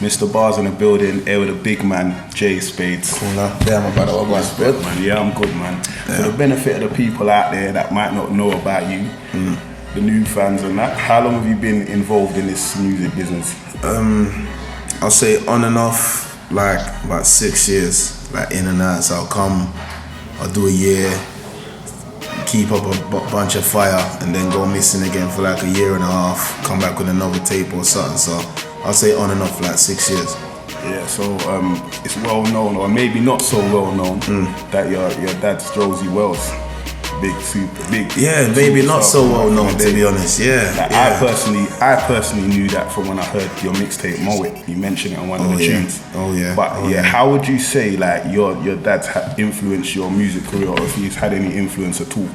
Mr. Bar's in the building, here with a big man, Jay Spades. Cool now. Yeah, my brother. What about good, man? Yeah, I'm good, man. Yeah. For the benefit of the people out there that might not know about you, the new fans and that, how long have you been involved in this music business? I'll say on and off, like about 6 years, like in and out. So I'll do a year, keep up a bunch of fire, and then go missing again for like a year and a half, come back with another tape or something. So I'll say on and off like 6 years. Yeah, so it's well known, or maybe not so well known, that your dad's Josie Wells. Big. Yeah, maybe not so well known, to be honest. Yeah, like, yeah. I personally knew that from when I heard your mixtape Mow It. You mentioned it on one of the tunes. Oh yeah. But how would you say like your dad's influenced your music career, or if he's had any influence at all?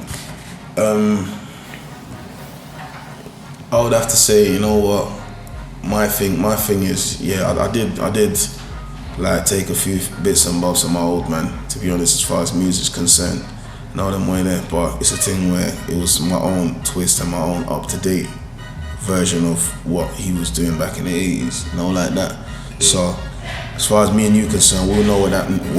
I would have to say, you know what, my thing is, I did like take a few bits and bobs of my old man, to be honest, as far as music's concerned. Now them way there, but it's a thing where it was my own twist and my own up-to-date version of what he was doing back in the 80s, you know, like that. So as far as me and you concerned, we'll know what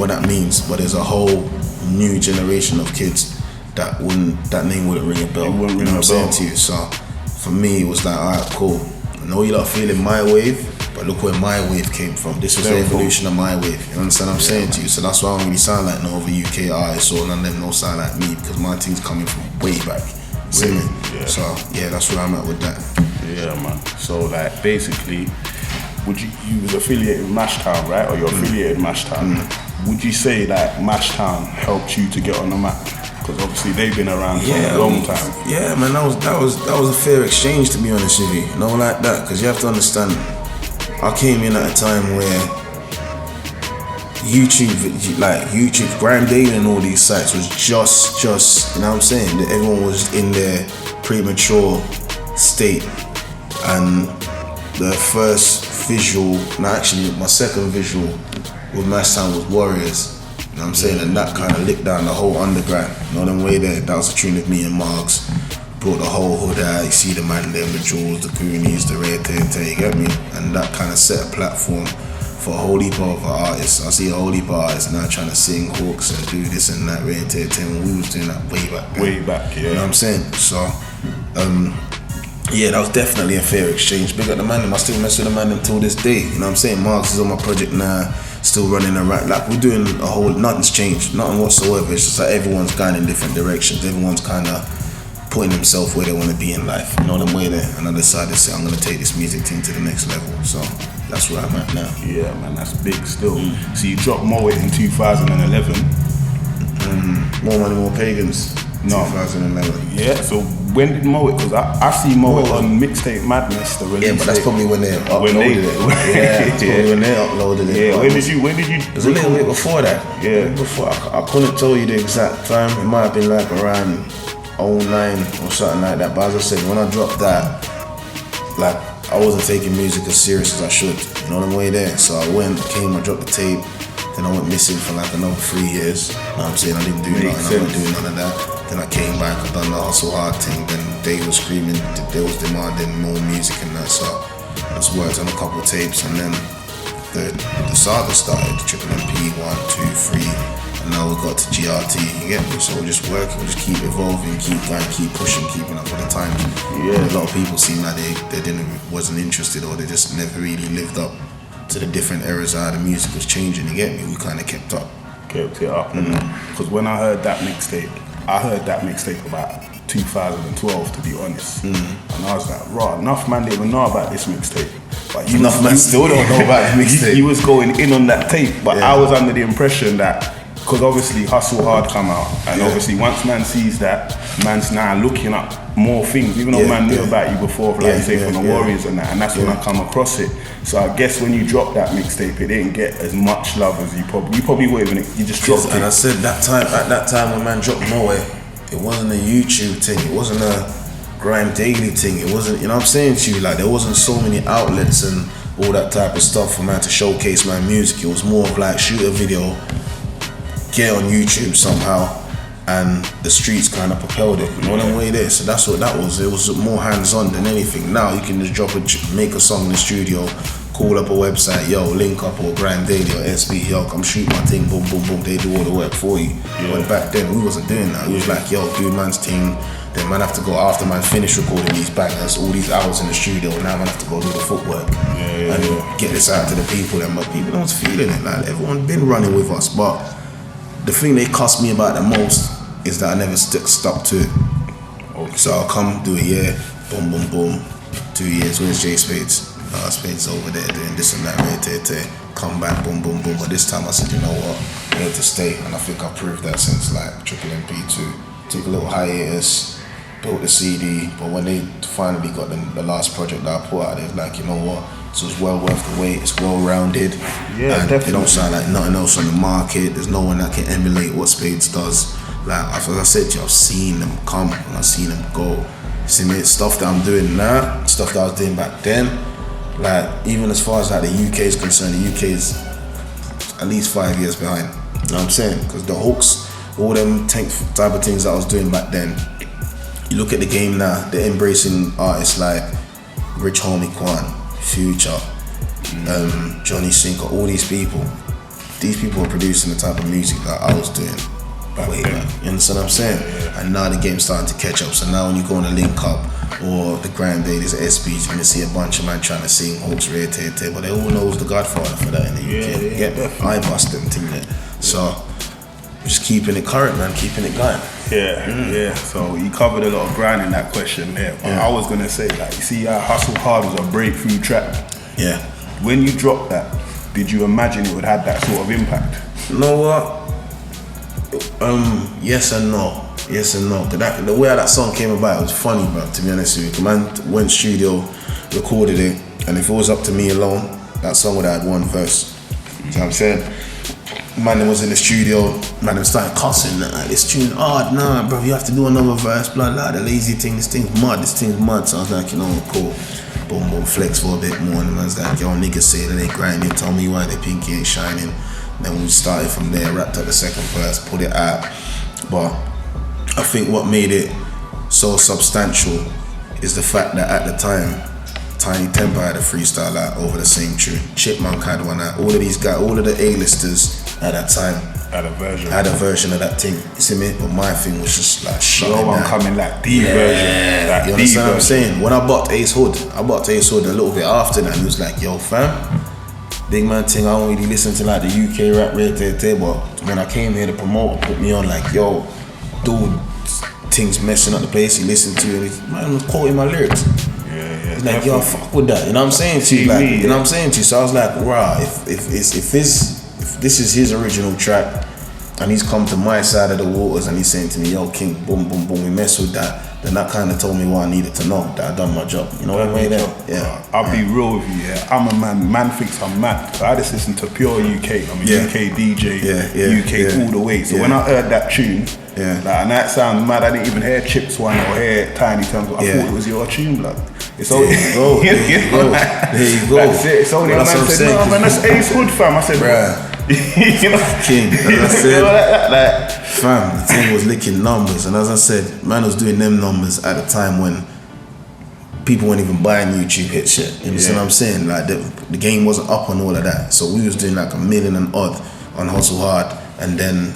that means, but there's a whole new generation of kids that name wouldn't ring a bell. It wouldn't ring you know a what I'm bell. saying to you? So for me, it was like, alright, cool. I know you're not feeling my wave, but look where my wave came from. This was the evolution of my wave. You understand what I'm saying to you? So that's why I don't really sound like no other UK artists, or none of them don't sound like me, because my thing's coming from way back. See me? Yeah. So yeah, that's where I'm at with that. Yeah, man. So like basically, you was affiliated with Mashtown, right? Or you're affiliated with Mashtown. Would you say that Mashtown helped you to get on the map? Because obviously they've been around for a long time. Yeah, man, that was a fair exchange, to be honest with you. You know, like that, because you have to understand, I came in at a time where YouTube, Grime Daily and all these sites was just, you know what I'm saying? That everyone was in their premature state, and the first visual, my second visual with Mashtown was Warriors. You know what I'm saying? And that kind of licked down the whole underground. You know them way there? That was a tune with me and Marks. Brought the whole hood out. You see the man there, the Jewels, the Goonies, the Red Tente, you get me? And that kind of set a platform for a whole heap of artists. I see a whole heap of artists now trying to sing hooks and do this and that, Red Tente, when we was doing that way back. Way back, yeah. You know what I'm saying? So, yeah, that was definitely a fair exchange. Big up the man, I still mess with the man until this day. You know what I'm saying? Marks is on my project now, still running around. Like, we're doing a whole, nothing's changed, nothing whatsoever. It's just like everyone's going in different directions. Everyone's kind of putting themselves where they want to be in life. You know them way there. And I decided to say, I'm going to take this music thing to the next level. So that's where I'm at now. Yeah, man, that's big still. So you dropped Mow It in 2011. More Money, More Pagans. No. 2011. Yeah, so when did Mow It? Because I see Mow It on Mixtape Madness, the release. Yeah, but that's probably when they uploaded it. Yeah, that's probably when they uploaded it. Yeah, when did you? It was a little bit before that. Yeah. Before, I couldn't tell you the exact time. It might have been like around 09 or something like that. But as I said, when I dropped that, like, I wasn't taking music as serious as I should. You know what I'm way there? So I dropped the tape. Then I went missing for like another 3 years. You know what I'm saying? I didn't do nothing. I wasn't doing none of that. Then I came back, I done the hustle hard thing. Then they were screaming, they was demanding more music and that. So I just worked on a couple of tapes, and then the saga started. Triple MP 1, 2, 3, and now we got to GRT. You get me? So we're just working, we just keep evolving, keep going, keep pushing, keeping up with the times. Yeah. A lot of people seem like they wasn't interested, or they just never really lived up to the different eras of how the music was changing. You get me? We kind of kept up. Kept it up. Because when I heard that mixtape about 2012, to be honest. And I was like, raw, enough man didn't even know about this mixtape. But Enough man still don't know about the mixtape. He was going in on that tape, but I was under the impression that, because obviously Hustle Hard come out, and obviously once man sees that, man's now looking up more things, even though man knew about you before, like you say, from the Warriors and that, and that's when I come across it. So I guess when you dropped that mixtape, it didn't get as much love as you probably would when you just dropped it. And I said at that time when man dropped Mow It, it wasn't a YouTube thing, it wasn't a Grime Daily thing, it wasn't, you know what I'm saying to you, like there wasn't so many outlets and all that type of stuff for man to showcase my music. It was more of like shoot a video, get on YouTube somehow, and the streets kind of propelled it. You know what I'm way there? So that's what that was. It was more hands-on than anything. Now you can just make a song in the studio, call up a website, yo, link up or Grind Daily or SB, yo, come shoot my thing, boom, boom, boom, they do all the work for you. But back then, we wasn't doing that. It was like, yo, do man's thing, then man have to go after man finish recording these bangers, all these hours in the studio, now man have to go do the footwork and get this out to the people. And but people don't feeling it, like everyone been running with us. But the thing they cost me about the most is that I never stuck to it. Okay. So I'll come do a year, boom, boom, boom, 2 years, where's J Spades? Spades over there doing this and that, come back, boom, boom, boom. But this time I said, you know what, I need to stay. And I think I proved that since like Triple MP2. Took a little hiatus, built the CD, but when they finally got the last project that I put out, they're like, you know what, this was well worth the wait, it's well rounded. Yeah, and definitely. It don't sound like nothing else on the market. There's no one that can emulate what Spades does. Like, as I said to you, I've seen them come and I've seen them go. See me, stuff that I'm doing now, stuff that I was doing back then, like, even as far as like the UK is concerned, the UK is at least 5 years behind. You know what I'm saying? Because the hooks, all them type of things that I was doing back then, you look at the game now, they're embracing artists like Rich Homie Quan, Future, Johnny Sinker, all these people. These people are producing the type of music that I was doing back then. You understand what I'm saying? And now the game's starting to catch up. So now when you go on a link up or the Grind Dailies, SBs, you're gonna see a bunch of man trying to sing hooks, but they all know who's the godfather for that in the UK. I bust them thing there. So just keeping it current, man, keeping it going. Yeah. So you covered a lot of ground in that question there. But I was gonna say, like, you see, Hustle Hard was a breakthrough track. Yeah. When you dropped that, did you imagine it would have that sort of impact? You know what? Yes and no. Yes and no. The way that song came about, it was funny, bro, to be honest with you. The man went studio, recorded it, and if it was up to me alone, that song would have had one verse. You know what I'm saying? Man was in the studio, man was starting cussing, this tune hard, nah, bro, you have to do another verse, blah, blah, the lazy thing, this thing's mud. So I was like, you know, cool. Boom, boom, flex for a bit more, and the man's like, yo, niggas say that they grinding, tell me why they pinky ain't shining. Then we started from there, wrapped up the second verse, put it out. But I think what made it so substantial is the fact that at the time, Tiny Temper had a freestyle out over the same tune. Chipmunk had one out. All of these guys, all of the A-listers at that time had a version of that thing. You see me? But my thing was just like shut Your one coming like the version. Like you understand what I'm saying? When I bought Ace Hood a little bit after that, and he was like, yo fam, big man thing, I don't really listen to like the UK rap but when I came here, the promoter put me on like, yo, dude, things messing up the place, he listened to it, man was quoting my lyrics. He's like, yo, fuck with that, you know what I'm saying to you? Like, you know what I'm saying to you? So I was like, wow, if this is his original track and he's come to my side of the waters and he's saying to me, yo, King, boom, boom, boom, we mess with that, then that kind of told me what I needed to know, that I done my job. You know what I mean? Yeah. I'll be real with you, I'm a man thinks I'm mad. I just listen to pure UK. I'm a UK DJ, UK all the way. So when I heard that tune, like, and that sounds mad, I didn't even hear Chips one or hear Tiny Terms, I thought it was your tune, blood. It's only, there you go. There you go. That's it. It's only a man said, no man, that's Ace Hood, fam. I said, bruh. You know? King, as I said, fam, the thing was licking numbers, and as I said, man was doing them numbers at a time when people weren't even buying YouTube hit shit. You understand what I'm saying? Like the game wasn't up on all of that, so we was doing like 1 million and odd on Hustle Hard, and then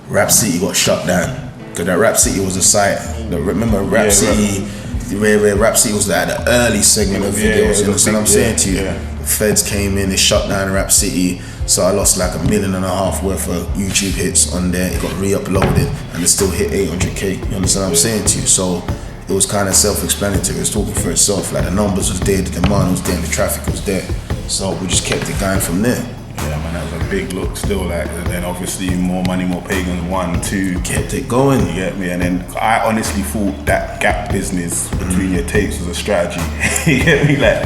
Rap City got shut down because that Rap City was a site. Remember Rap City? Where Rap City was like the early segment of videos. You understand what I'm saying to you? The feds came in, they shut down Rap City, so I lost like 1.5 million worth of YouTube hits on there. It got re-uploaded and it still hit 800k. You understand what I'm saying to you? So it was kind of self-explanatory. It was talking for itself. Like the numbers was there, the demand was there, and the traffic was there. So we just kept it going from there. Yeah, man, that was a big look still, like, and then obviously More Money, More Pagans 1, 2. Kept it going. You get me? And then I honestly thought that gap business between your tapes was a strategy. You get me? Like,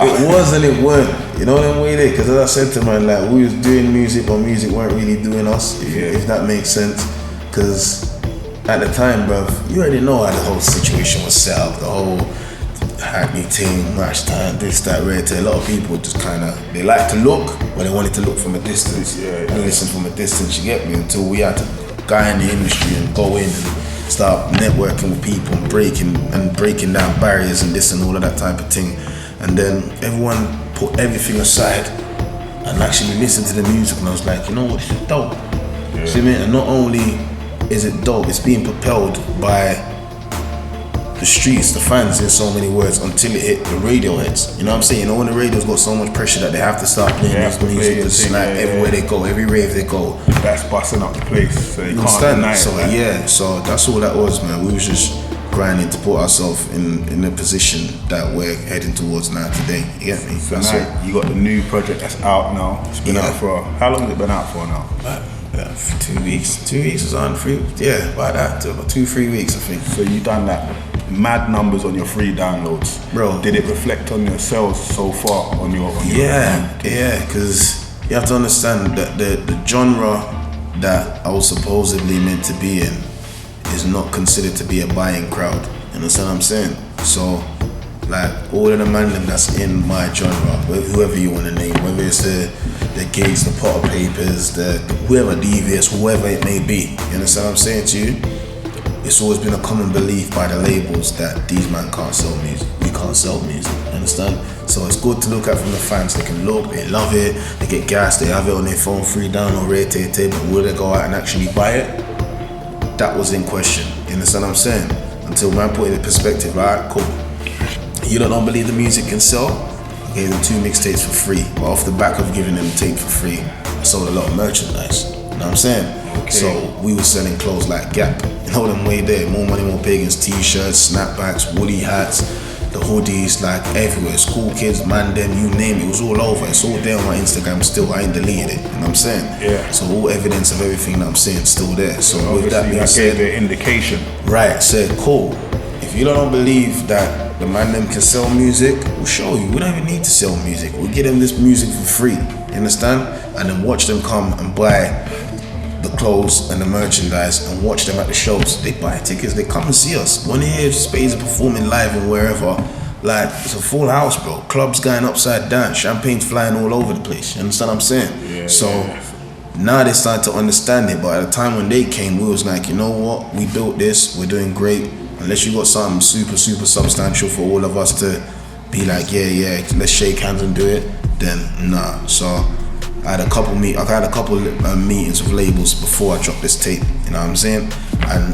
it was and it weren't. You know what I'm saying? Because as I said to man, like, we was doing music, but music weren't really doing us, if that makes sense. Because at the time, bruv, you already know how the whole situation was set up, the whole Hackney team, match time, this, that, red. A lot of people just kind of, they like to look, but they wanted to look from a distance and listen from a distance, you get me? Until we had to guy in the industry and go in and start networking with people and breaking down barriers and this and all of that type of thing. And then everyone put everything aside and actually listened to the music, and I was like, you know what, this is dope. Yeah. See me? And not only is it dope, it's being propelled by the streets, the fans, in so many words, until it hit the radio heads. You know what I'm saying? You know, when the radio's got so much pressure that they have to start playing this music, it's like everywhere they go, every rave they go. That's busting up the place, so you can't understand? So yeah, so that's all that was, man. We was just grinding to put ourselves in the position that we're heading towards now today. You get me? So now you got the new project that's out now. It's been out for, how long has it been out for now? For 2 weeks. 2 weeks is on free. Yeah, about that. About 2-3 weeks, I think. So you done that mad numbers on your free downloads, bro. Did it reflect on your sales so far on your because you have to understand that the genre that I was supposedly meant to be in is not considered to be a buying crowd. You understand what I'm saying? So like all of the man that's in my genre, whoever you want to name, whether it's the Gates, the Potter Papers, the whoever, DVS, whoever it may be, you understand what I'm saying to you? It's always been a common belief by the labels that these man can't sell music. We can't sell music, you understand? So it's good to look at from the fans. They can look, they love it, they get gas, they have it on their phone, free download, rate, but will they go out and actually buy it? That was in question, you understand what I'm saying? Until man put it in perspective, alright, cool. You don't believe the music can sell? I gave them 2 mixtapes for free, but off the back of giving them a tape for free, I sold a lot of merchandise, you know what I'm saying? Okay. So we were selling clothes like Gap, you know them way there, More Money, More Pagans, t-shirts, snapbacks, woolly hats, the hoodies, like everywhere, school kids, man, them, you name it, it was all over. It's all there on my Instagram still, I ain't deleted it, you know what I'm saying? Yeah. So all evidence of everything that I'm saying still there. So with that being said, the indication. Right, said, cool. If you don't believe that the man them can sell music, we'll show you. We don't even need to sell music. We'll give them this music for free, you understand? And then watch them come and buy the clothes and the merchandise and watch them at the shows. They buy tickets, they come and see us. When they hear Spades are performing live and wherever, like it's a full house, bro. Clubs going upside down, champagne's flying all over the place. You understand what I'm saying? Yeah, so now they start to understand it, but at the time when they came, we was like, you know what? We built this, we're doing great. Unless you got something super substantial for all of us to be like, yeah, let's shake hands and do it, then nah. So I had a couple meetings with labels before I dropped this tape, you know what I'm saying? And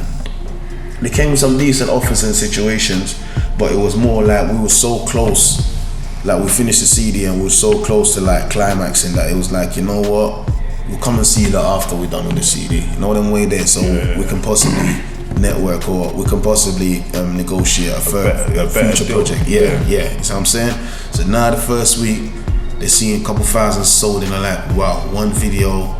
they came with some decent offers and situations, but it was more like we were so close. Like we finished the CD and we were so close to like climaxing that it was like, you know what? We'll come and see that after we're done with the CD. You know them way there, so we can possibly network or we can possibly negotiate a future project. Yeah, you know what I'm saying? So now the first week, they're seeing a couple thousand sold and they're like, wow, one video,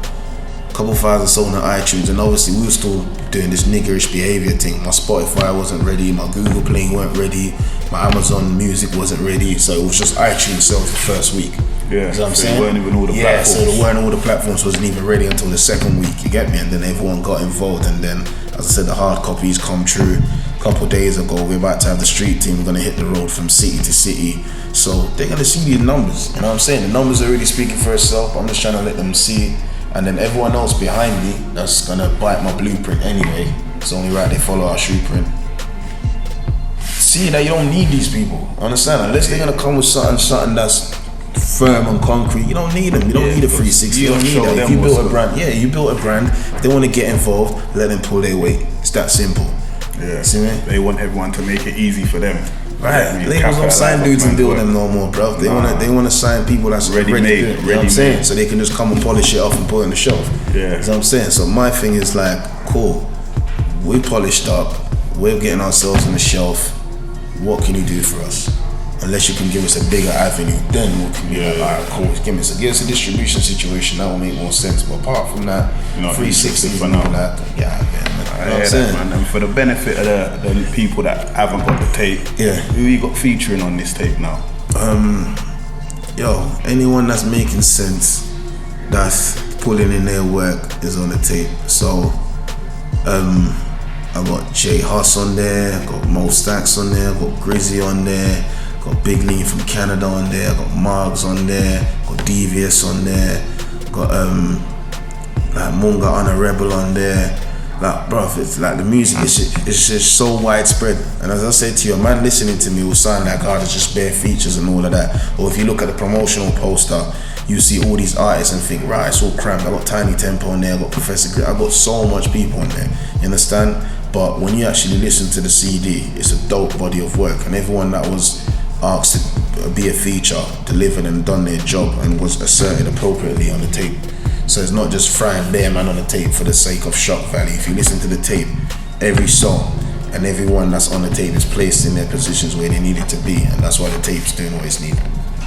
couple thousand sold on iTunes, and obviously we were still doing this niggerish behavior thing. My Spotify wasn't ready, my Google Play weren't ready, my Amazon Music wasn't ready, so it was just iTunes sales the first week. Yeah, you know what I'm so saying? weren't even all the platforms. So there weren't all the platforms, wasn't even ready until the second week, you get me? And then everyone got involved, and then, as I said, the hard copies come true. A couple days ago, we're about to have the street team, we're gonna hit the road from city to city. So they're gonna see these numbers, you know what I'm saying? The numbers are already speaking for itself, I'm just trying to let them see it. And then everyone else behind me that's gonna bite my blueprint anyway, it's only right they follow our shoe print. See that you don't need these people, understand? Unless they're gonna come with something that's firm and concrete, you don't need them. You don't need a 360. You don't need that. If you built a brand, you built a brand. If they want to get involved, let them pull their weight. It's that simple. Yeah. See me? They want everyone to make it easy for them. Right. Labels don't sign dudes and build them no more, bro. They want to sign people that's ready made. You know what I'm saying? So they can just come and polish it off and put it on the shelf. Yeah. You know what I'm saying? So my thing is like, cool. We polished up. We're getting ourselves on the shelf. What can you do for us? Unless you can give us a bigger avenue, then we can be like, alright, cool. Give us a distribution situation. That will make more sense. But apart from that, 360 for now. Like, I hear that, man. And for the benefit of the people that haven't got the tape, who you got featuring on this tape now? Anyone that's making sense, that's pulling in their work is on the tape. So, I got J Huss on there, I got Mo Stacks on there, I got Grizzy on there, got Big Lean from Canada on there, I got Margs on there, got DVS on there, got Munga on a Rebel on there, Like, bruv, it's like the music it's just so widespread. And as I said to you, a man listening to me will sound like, oh, there's just bare features and all of that. Or if you look at the promotional poster, you see all these artists and think, right, it's all crammed. I got Tiny Tempo on there, I got Professor Grit, I got so much people on there. You understand? But when you actually listen to the CD, it's a dope body of work. And everyone that was asked to be a feature delivered and done their job and was asserted appropriately on the tape. So it's not just frying bare man on the tape for the sake of shock value. If you listen to the tape, every song and everyone that's on the tape is placed in their positions where they need it to be, and that's why the tape's doing what it's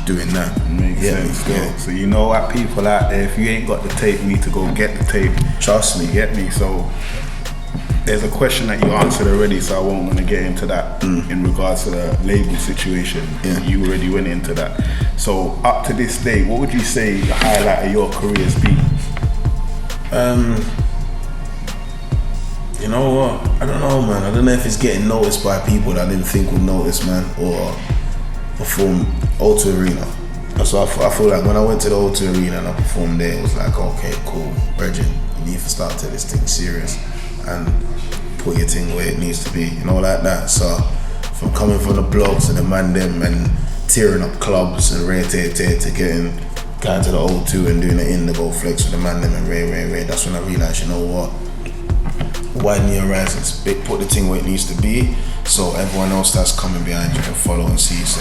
doing now. Makes sense. Yeah. So you know what, people out there, if you ain't got the tape, you need to go get the tape. Trust me. Get me? So there's a question that you answered already, so I won't gonna get into that in regards to the label situation. Yeah. You already went into that. So up to this day, what would you say the highlight of your career has been? You know what? I don't know, man. I don't know if it's getting noticed by people that I didn't think would notice, man, or perform O2 Arena. So I feel like when I went to the O2 Arena and I performed there, it was like, okay, cool, Virgin, you need to start to take this thing serious and put your thing where it needs to be, you know, like that. So from coming from the blogs and the man them and tearing up clubs and rare tear to going to the O2 and doing the Indigo Flex with the man them and rare, that's when I realised, you know what, widen your horizons, put the thing where it needs to be, so everyone else that's coming behind you can follow and see, so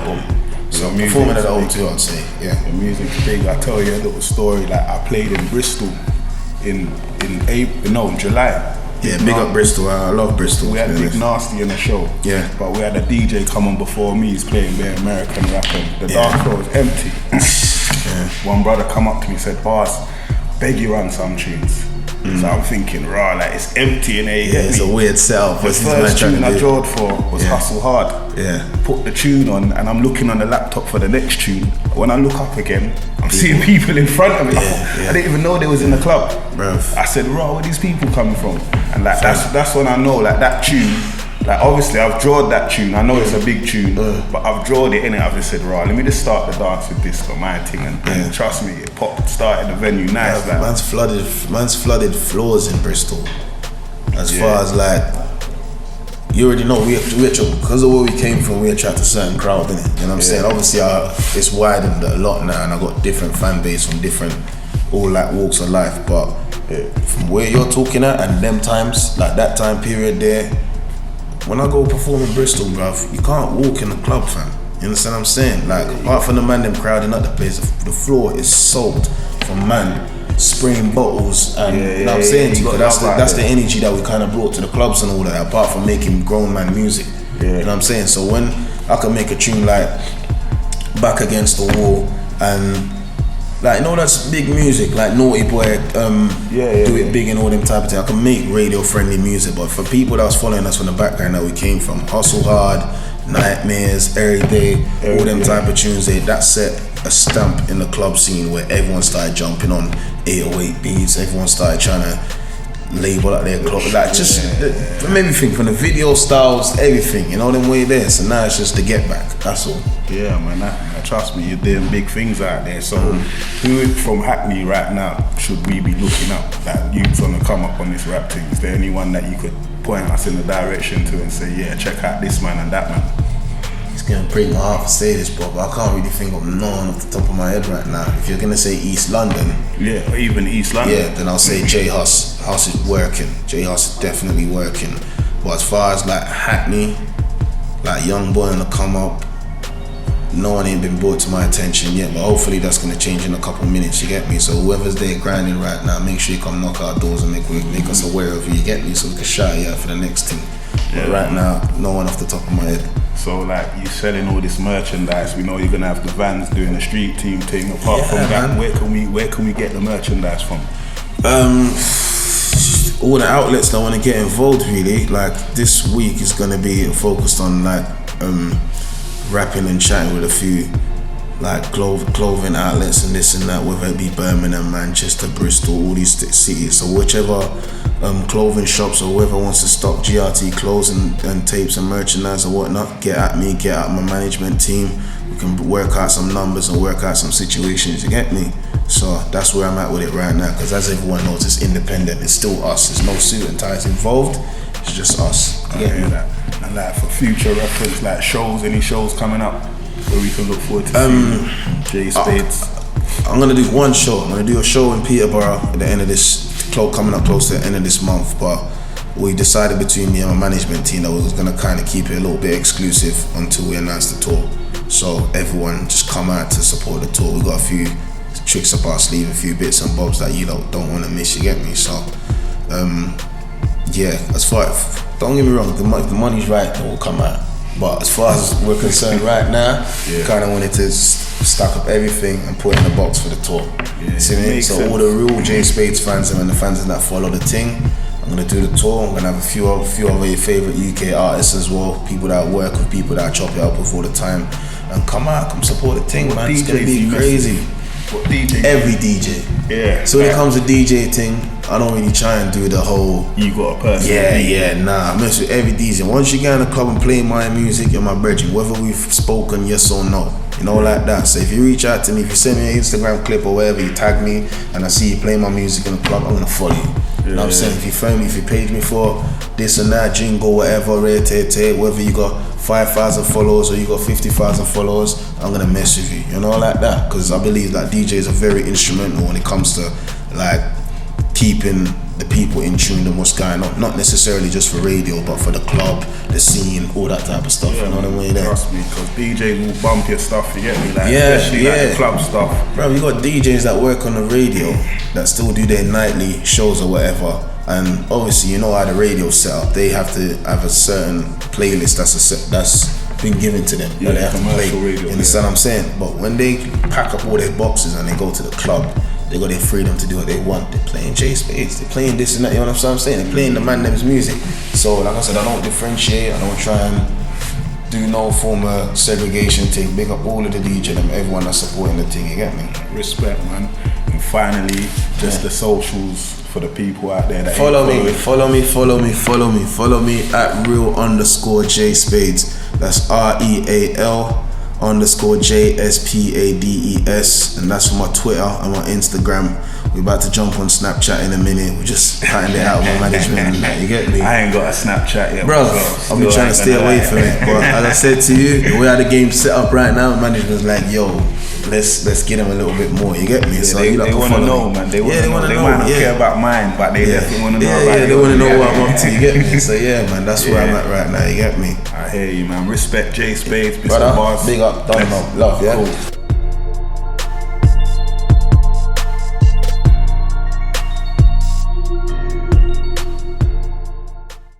boom. So performing at the O2, I'd say, yeah. The music's big. I'll tell you a little story. Like, I played in Bristol in July. Yeah, big up Bristol. I love Bristol. We had Big Nasty in the show. Yeah. But we had a DJ come on before me. He's playing bare American rapping. The dance floor was empty. One brother come up to me and said, "Boss, beg you run some tunes." So I'm thinking, raw, like it's empty in there. It's a weird setup. The first tune I drawed for was Hustle Hard. Yeah. Put the tune on, and I'm looking on the laptop for the next tune. When I look up again, I'm seeing people in front of me. I didn't even know they was in the club. Bruv. I said, raw, where these people coming from? And like that's when I know, like that tune. Like obviously I've drawn that tune. I know it's a big tune, but I've drawn it in it. I've just said, right, let me just start the dance with this for my thing, and trust me, it popped, started the venue nice. Yeah, like. man's flooded floors in Bristol. As far as like, you already know, we because of where we came from, we attract a certain crowd, innit? You know what I'm saying? Obviously, it's widened a lot now, and I got different fan base from different, all like walks of life. But from where you're talking at, and them times, like that time period there. When I go perform in Bristol, bruv, you can't walk in the club, fam. You understand what I'm saying? Like, apart from the man them crowding up the place, the floor is soaked from man spraying bottles and you know what I'm saying to you, that's the energy that we kind of brought to the clubs and all that, apart from making grown man music. You know what I'm saying? So when I can make a tune like Back Against the Wall and like, you know, that's big music, like Naughty Boy, do it big and all them type of things. I can make radio friendly music, but for people that was following us from the background that we came from, Hustle Hard, Nightmares, Every Day, all them type of tunes, that set a stamp in the club scene where everyone started jumping on 808 beats, everyone started trying to label out their club, like from everything, from the video styles, everything, you know, them way there. So now it's just the get back, that's all. Yeah, man, trust me, you're doing big things out there. So who from Hackney right now should we be looking up, that youth's gonna come up on this rap thing? Is there anyone that you could point us in the direction to and say, yeah, check out this man and that man? It's gonna break my heart to say this, but I can't really think of no one off the top of my head right now. If you're gonna say East London, or even East London, then I'll say J Huss. Huss is working. J Huss is definitely working. But as far as like Hackney, like young boy on the come up, no one ain't been brought to my attention yet, but hopefully that's gonna change in a couple minutes, you get me? So whoever's there grinding right now, make sure you come knock our doors and make us aware of you, you get me? So we can shout you out for the next thing. But right now, no one off the top of my head. So like, you selling all this merchandise, we know you're gonna have the vans doing the street team thing. Apart from that, man, where can we get the merchandise from? All the outlets that want to get involved, really. Like this week is gonna be focused on like rapping and chatting with a few like clothing outlets and this and that, whether it be Birmingham, Manchester, Bristol, all these cities. So whichever clothing shops or whoever wants to stock GRT clothes and tapes and merchandise or whatnot, get at me, get at my management team. We can work out some numbers and work out some situations, you get me? So that's where I'm at with it right now, because as everyone knows, it's independent. It's still us. There's no suit and ties involved. It's just us. I hear that. And like for future reference, like shows, any shows coming up where we can look forward to seeing J Spades? I'm gonna do one show. I'm gonna do a show in Peterborough at the end of this, coming up close to the end of this month. But we decided between me and my management team that we was gonna kind of keep it a little bit exclusive until we announce the tour. So everyone just come out to support the tour. We got a few tricks up our sleeve, a few bits and bobs that you don't want to miss. You get me? So yeah. As far as, don't get me wrong, the money's right, it will come out. But as far as we're concerned right now, kind of wanted to stack up everything and put it in the box for the tour. See what I mean? So all the real J Spades fans and the fans that follow the thing, I'm gonna do the tour. I'm gonna have a few of your favorite UK artists as well, people that I work with, people that I chop it up with all the time, and come out, come support the thing, man. It's gonna be crazy. What DJ? Every DJ. Yeah. So when it comes to DJ thing, I don't really try and do the whole. You got a person. Nah. I mess with every DJ. Once you get in the club and play my music, you're my brethren. Whether we've spoken yes or no, you know, like that. So if you reach out to me, if you send me an Instagram clip or whatever, you tag me, and I see you playing my music in the club, I'm gonna follow you. You know what I'm saying? If you friend me, if you page me for this and that, jingle, whatever, whether you got 5,000 followers or you got 50,000 followers, I'm gonna mess with you, you know, like that. Because I believe that DJs are very instrumental when it comes to like keeping the people in tune with what's going on. Not necessarily just for radio, but for the club, the scene, all that type of stuff. You know what I mean? Trust me, because DJs will bump your stuff, you get me? Like, especially like the club stuff. Bro, you got DJs that work on the radio that still do their nightly shows or whatever. And obviously, you know how the radio set up. They have to have a certain playlist that's been given to them that they have to play. Radio, you understand what I'm saying? But when they pack up all their boxes and they go to the club, they got their freedom to do what they want. They're playing J Spades, they're playing this and that, you know what I'm saying? They're playing the man them's music. So like I said, I don't differentiate, I don't try and do no form of segregation thing. Big up all of the DJ and everyone that's supporting the thing, you get me? Respect, man. And finally, just the socials for the people out there that follow me at real_J Spades. That's REAL_JSPADES, and that's for my Twitter and my Instagram. We're about to jump on Snapchat in a minute. We're just patting it out with my management. You get me? I ain't got a Snapchat yet, bro. I've been trying to stay away from it, but as I said to you, the way how the game's set up right now, management's like, yo, let's get them a little bit more. You get me? Yeah, so they want to know, man. They want to know. They might not care about mine, but they definitely want to know about it. They want to know what I'm up to. You get me? So yeah, man, that's where I'm at right now. You get me? I hear you, man. Respect J Spades, brother. Big up, love, yeah. Cool.